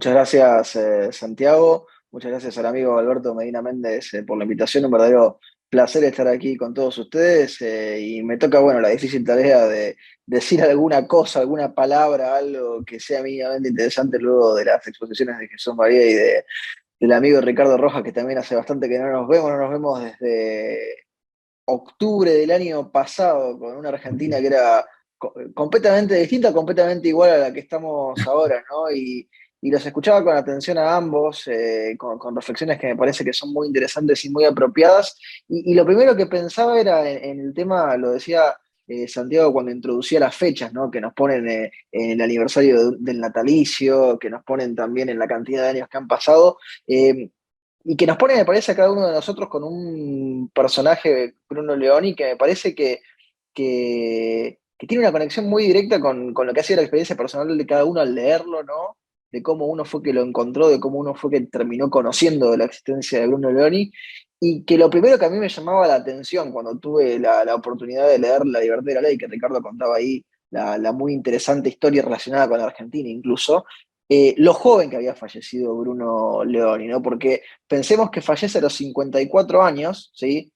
Muchas gracias, Santiago. Muchas gracias al amigo Alberto Medina Méndez, por la invitación. Un verdadero placer estar aquí con todos ustedes. Y me toca, bueno, la difícil tarea de decir alguna cosa, alguna palabra, algo que sea mínimamente interesante luego de las exposiciones de Jesús María y del amigo Ricardo Rojas, que también hace bastante que no nos vemos desde octubre del año pasado con una Argentina que era completamente distinta, completamente igual a la que estamos ahora, ¿no? Y los escuchaba con atención a ambos, con reflexiones que me parece que son muy interesantes y muy apropiadas. Y lo primero que pensaba era en el tema, lo decía Santiago cuando introducía las fechas, ¿no? Que nos ponen en el aniversario del natalicio, que nos ponen también en la cantidad de años que han pasado. Y que nos pone, me parece, a cada uno de nosotros con un personaje, Bruno Leoni, que me parece que tiene una conexión muy directa con lo que ha sido la experiencia personal de cada uno al leerlo, ¿no? De cómo uno fue que lo encontró, de cómo uno fue que terminó conociendo de la existencia de Bruno Leoni, y que lo primero que a mí me llamaba la atención cuando tuve la oportunidad de leer La Libertad de la Ley, que Ricardo contaba ahí, la muy interesante historia relacionada con Argentina incluso, lo joven que había fallecido Bruno Leoni, ¿no? Porque pensemos que fallece a los 54 años, ¿sí?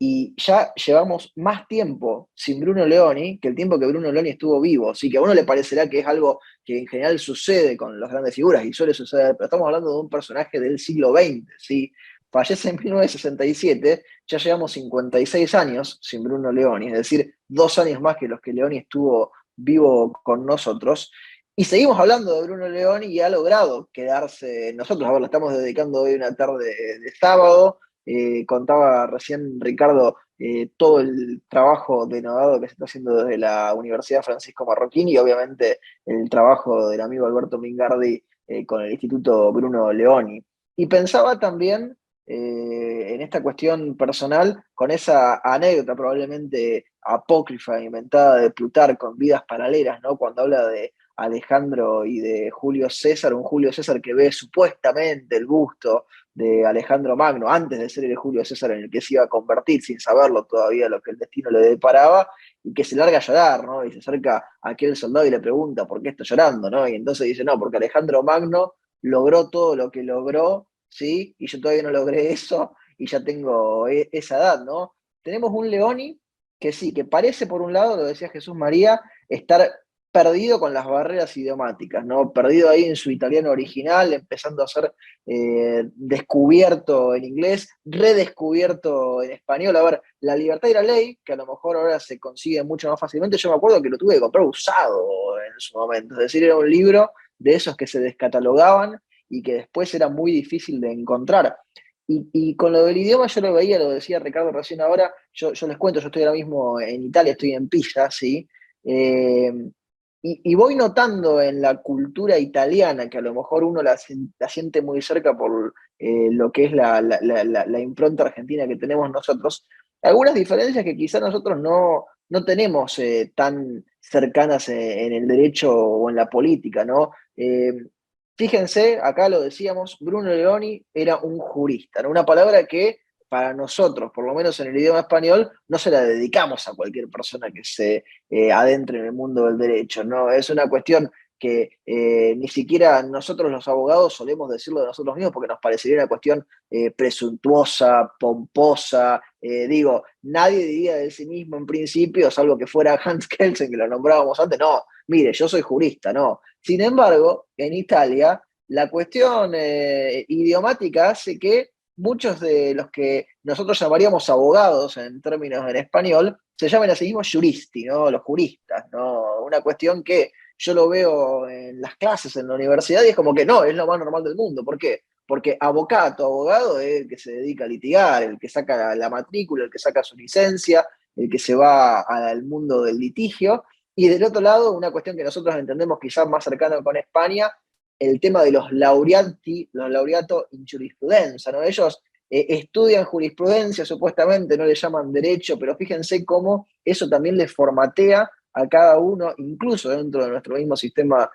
Y ya llevamos más tiempo sin Bruno Leoni que el tiempo que Bruno Leoni estuvo vivo. Así que a uno le parecerá que es algo que en general sucede con las grandes figuras y suele suceder, pero estamos hablando de un personaje del siglo XX, ¿sí? Fallece en 1967, ya llevamos 56 años sin Bruno Leoni, es decir, 2 años más que los que Leoni estuvo vivo con nosotros. Y seguimos hablando de Bruno Leoni y ha logrado quedarse nosotros. A ver, le estamos dedicando hoy una tarde de sábado. Contaba recién Ricardo todo el trabajo denodado que se está haciendo desde la Universidad Francisco Marroquín y obviamente el trabajo del amigo Alberto Mingardi con el Instituto Bruno Leoni. Y pensaba también en esta cuestión personal con esa anécdota probablemente apócrifa inventada de Plutarco en Vidas Paralelas, ¿no? Cuando habla de Alejandro y de Julio César, un Julio César que ve supuestamente el busto de Alejandro Magno, antes de ser el Julio César en el que se iba a convertir, sin saberlo todavía lo que el destino le deparaba, y que se larga a llorar, ¿no? Y se acerca a aquel soldado y le pregunta, ¿por qué está llorando, no? Y entonces dice, no, porque Alejandro Magno logró todo lo que logró, ¿sí? Y yo todavía no logré eso, y ya tengo esa edad, ¿no? Tenemos un Leoni que sí, que parece por un lado, lo decía Jesús María, estar perdido con las barreras idiomáticas, ¿no? Perdido ahí en su italiano original, empezando a ser descubierto en inglés, redescubierto en español. A ver, La Libertad y la Ley, que a lo mejor ahora se consigue mucho más fácilmente, yo me acuerdo que lo tuve que comprar usado en su momento, es decir, era un libro de esos que se descatalogaban y que después era muy difícil de encontrar. Y con lo del idioma yo lo veía, lo decía Ricardo recién ahora, yo les cuento, yo estoy ahora mismo en Italia, estoy en Pisa, ¿sí? Eh, y voy notando en la cultura italiana, que a lo mejor uno la siente muy cerca por lo que es la impronta argentina que tenemos nosotros, algunas diferencias que quizás nosotros no tenemos tan cercanas en el derecho o en la política, ¿no? Fíjense, acá lo decíamos, Bruno Leoni era un jurista, ¿no? Una palabra que para nosotros, por lo menos en el idioma español, no se la dedicamos a cualquier persona que se adentre en el mundo del derecho, ¿no? Es una cuestión que ni siquiera nosotros los abogados solemos decirlo de nosotros mismos porque nos parecería una cuestión presuntuosa, pomposa. Digo, nadie diría de sí mismo en principio, salvo que fuera Hans Kelsen, que lo nombrábamos antes, no, mire, yo soy jurista, no. Sin embargo, en Italia, la cuestión idiomática hace que muchos de los que nosotros llamaríamos abogados en términos en español, se llamen a sí mismos juristi, ¿no? Los juristas, ¿no? Una cuestión que yo lo veo en las clases en la universidad y es como que no, es lo más normal del mundo. ¿Por qué? Porque abogado es el que se dedica a litigar, el que saca la matrícula, el que saca su licencia, el que se va al mundo del litigio. Y del otro lado, una cuestión que nosotros entendemos quizás más cercana con España, el tema de los laureati, los laureato in jurisprudencia, ¿no? Ellos estudian jurisprudencia, supuestamente no le llaman derecho, pero fíjense cómo eso también les formatea a cada uno, incluso dentro de nuestro mismo sistema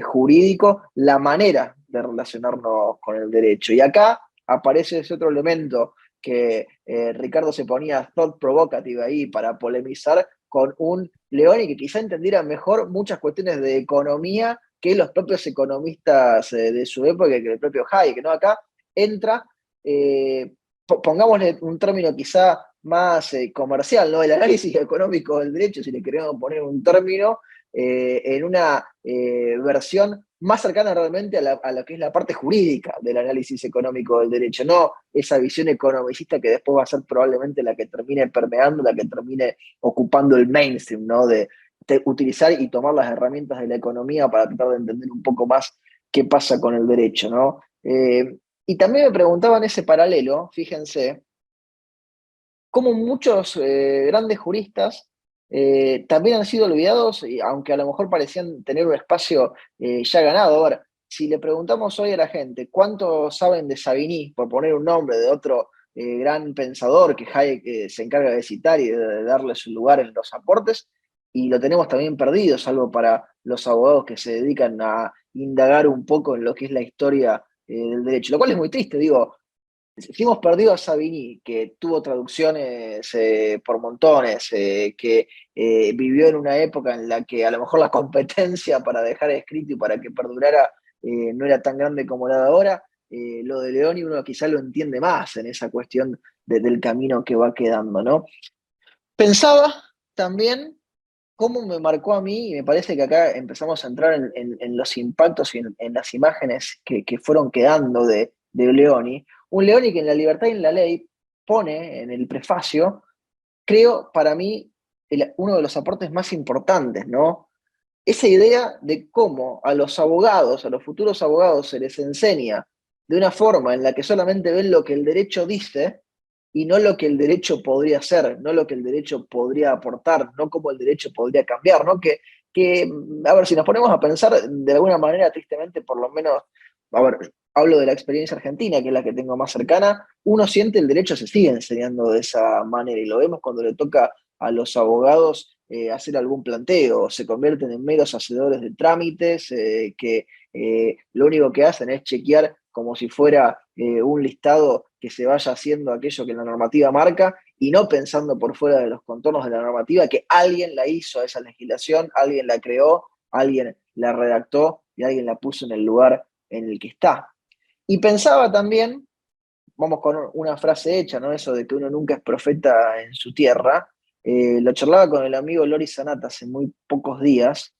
jurídico, la manera de relacionarnos con el derecho. Y acá aparece ese otro elemento que Ricardo se ponía thought provocative ahí para polemizar con un Leoni que quizá entendiera mejor muchas cuestiones de economía que los propios economistas de su época, que el propio Hayek, ¿no? Acá entra, pongámosle un término quizá más comercial, ¿no? El análisis económico del derecho, si le queremos poner un término, en una versión más cercana realmente a lo que es la parte jurídica del análisis económico del derecho, no esa visión economicista que después va a ser probablemente la que termine permeando, la que termine ocupando el mainstream, ¿no? De utilizar y tomar las herramientas de la economía para tratar de entender un poco más qué pasa con el derecho, ¿no? Y también me preguntaba en ese paralelo, fíjense, cómo muchos grandes juristas también han sido olvidados, aunque a lo mejor parecían tener un espacio ya ganado. Ahora, si le preguntamos hoy a la gente cuánto saben de Savigny, por poner un nombre de otro gran pensador que Hayek se encarga de citar y de darle su lugar en los aportes, y lo tenemos también perdido, salvo para los abogados que se dedican a indagar un poco en lo que es la historia del derecho, lo cual es muy triste, digo. Si hemos perdido a Savigny, que tuvo traducciones por montones, que vivió en una época en la que a lo mejor la competencia para dejar escrito y para que perdurara no era tan grande como la de ahora, lo de Leoni uno quizá lo entiende más en esa cuestión del camino que va quedando, ¿no? Pensaba también cómo me marcó a mí, y me parece que acá empezamos a entrar en los impactos y en las imágenes que fueron quedando de Leoni. Un Leoni que en La Libertad y en la Ley pone en el prefacio, creo, para mí, uno de los aportes más importantes, ¿no? Esa idea de cómo a los abogados, a los futuros abogados, se les enseña de una forma en la que solamente ven lo que el derecho dice y no lo que el derecho podría hacer, no lo que el derecho podría aportar, no cómo el derecho podría cambiar, ¿no? A ver, si nos ponemos a pensar de alguna manera, tristemente, por lo menos, a ver, hablo de la experiencia argentina, que es la que tengo más cercana, uno siente el derecho se sigue enseñando de esa manera y lo vemos cuando le toca a los abogados hacer algún planteo, se convierten en meros hacedores de trámites que lo único que hacen es chequear como si fuera un listado que se vaya haciendo aquello que la normativa marca y no pensando por fuera de los contornos de la normativa que alguien la hizo a esa legislación, alguien la creó, alguien la redactó y alguien la puso en el lugar en el que está. Y pensaba también, vamos con una frase hecha, ¿no? Eso de que uno nunca es profeta en su tierra. Lo charlaba con el amigo Lori Sanata hace muy pocos días.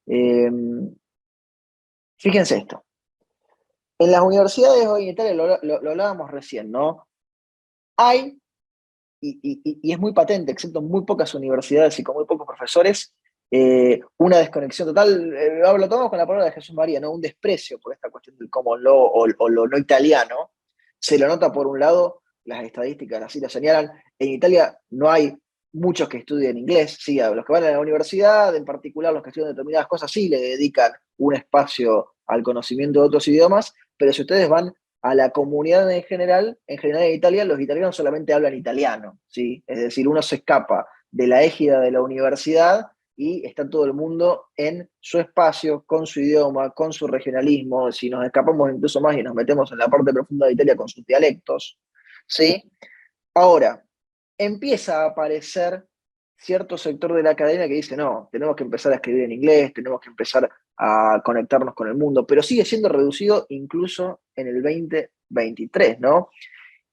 Eh, Fíjense esto. En las universidades hoy en Italia, lo hablábamos recién, ¿no? Hay, y es muy patente, excepto en muy pocas universidades y con muy pocos profesores, una desconexión total, lo tomamos con la palabra de Jesús María, ¿no? Un desprecio por esta cuestión del common law o lo no italiano. Se lo nota por un lado, las estadísticas así lo señalan. En Italia no hay muchos que estudian inglés, sí, a los que van a la universidad, en particular los que estudian determinadas cosas, sí le dedican un espacio al conocimiento de otros idiomas, pero si ustedes van a la comunidad en general en Italia, los italianos solamente hablan italiano, ¿sí? Es decir, uno se escapa de la égida de la universidad y está todo el mundo en su espacio, con su idioma, con su regionalismo. Si nos escapamos incluso más y nos metemos en la parte profunda de Italia con sus dialectos, ¿sí? Ahora, empieza a aparecer cierto sector de la academia que dice, no, tenemos que empezar a escribir en inglés, tenemos que empezar a conectarnos con el mundo, pero sigue siendo reducido incluso en el 2023, ¿no?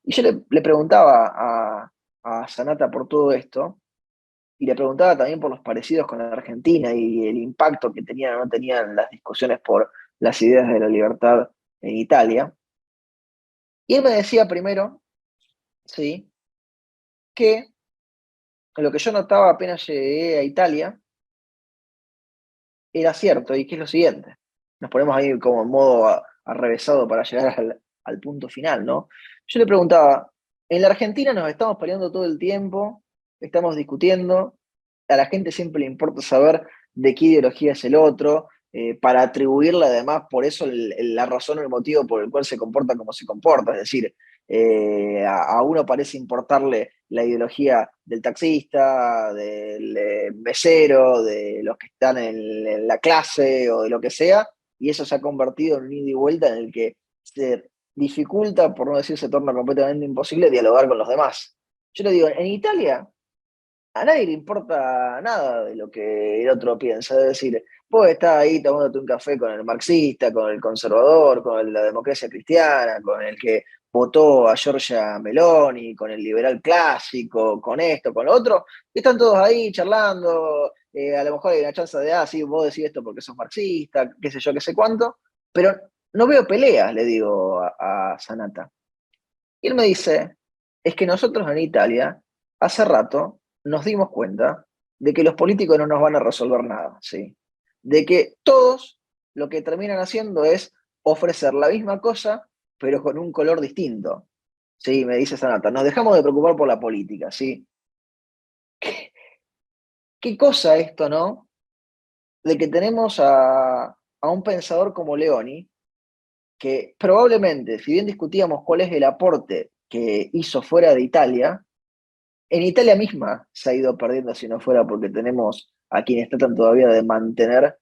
Y yo le preguntaba a Sanata por todo esto, y le preguntaba también por los parecidos con la Argentina y el impacto que tenían o no tenían las discusiones por las ideas de la libertad en Italia. Y él me decía primero, sí, que lo que yo notaba apenas llegué a Italia era cierto, y que es lo siguiente. Nos ponemos ahí como en modo arrevesado para llegar al punto final, ¿no? Yo le preguntaba, en la Argentina nos estamos peleando todo el tiempo, estamos discutiendo, a la gente siempre le importa saber de qué ideología es el otro, para atribuirle además por eso la razón o el motivo por el cual se comporta como se comporta. Es decir, a uno parece importarle la ideología del taxista, del mesero, de los que están en la clase o de lo que sea, y eso se ha convertido en un ida y vuelta en el que se dificulta, por no decir se torna completamente imposible, dialogar con los demás. Yo le digo, en Italia a nadie le importa nada de lo que el otro piensa. Es decir, vos estás ahí tomándote un café con el marxista, con el conservador, con la democracia cristiana, con el que votó a Giorgia Meloni, con el liberal clásico, con esto, con lo otro, y están todos ahí charlando, a lo mejor hay una chance de, sí, vos decís esto porque sos marxista, qué sé yo, qué sé cuánto, pero no veo peleas, le digo a Sanata. Y él me dice, es que nosotros en Italia, hace rato, nos dimos cuenta de que los políticos no nos van a resolver nada, ¿sí? De que todos lo que terminan haciendo es ofrecer la misma cosa, pero con un color distinto. Sí, me dice Sanata, nos dejamos de preocupar por la política, ¿sí? ¿Qué cosa esto, no? De que tenemos a un pensador como Leoni, que probablemente, si bien discutíamos cuál es el aporte que hizo fuera de Italia, en Italia misma se ha ido perdiendo si no fuera porque tenemos a quienes tratan todavía de mantener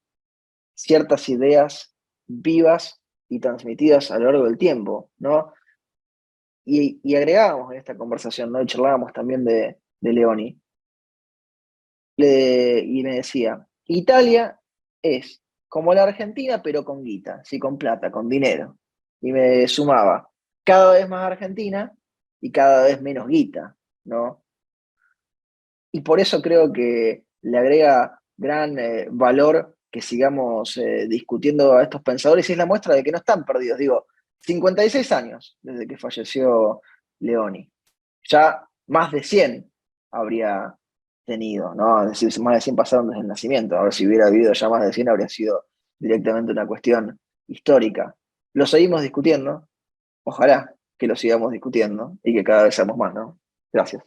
ciertas ideas vivas y transmitidas a lo largo del tiempo, ¿no? Y agregábamos en esta conversación, ¿no? Y charlábamos también de Leoni, y me decía, Italia es como la Argentina, pero con guita, sí, con plata, con dinero. Y me sumaba, cada vez más Argentina y cada vez menos guita, ¿no? Y por eso creo que le agrega gran valor que sigamos discutiendo a estos pensadores y es la muestra de que no están perdidos. Digo, 56 años desde que falleció Leoni. Ya más de 100 habría tenido, ¿no? Es decir, más de 100 pasaron desde el nacimiento. A ver, si hubiera habido ya más de 100 habría sido directamente una cuestión histórica. Lo seguimos discutiendo. Ojalá que lo sigamos discutiendo y que cada vez seamos más, ¿no? Gracias.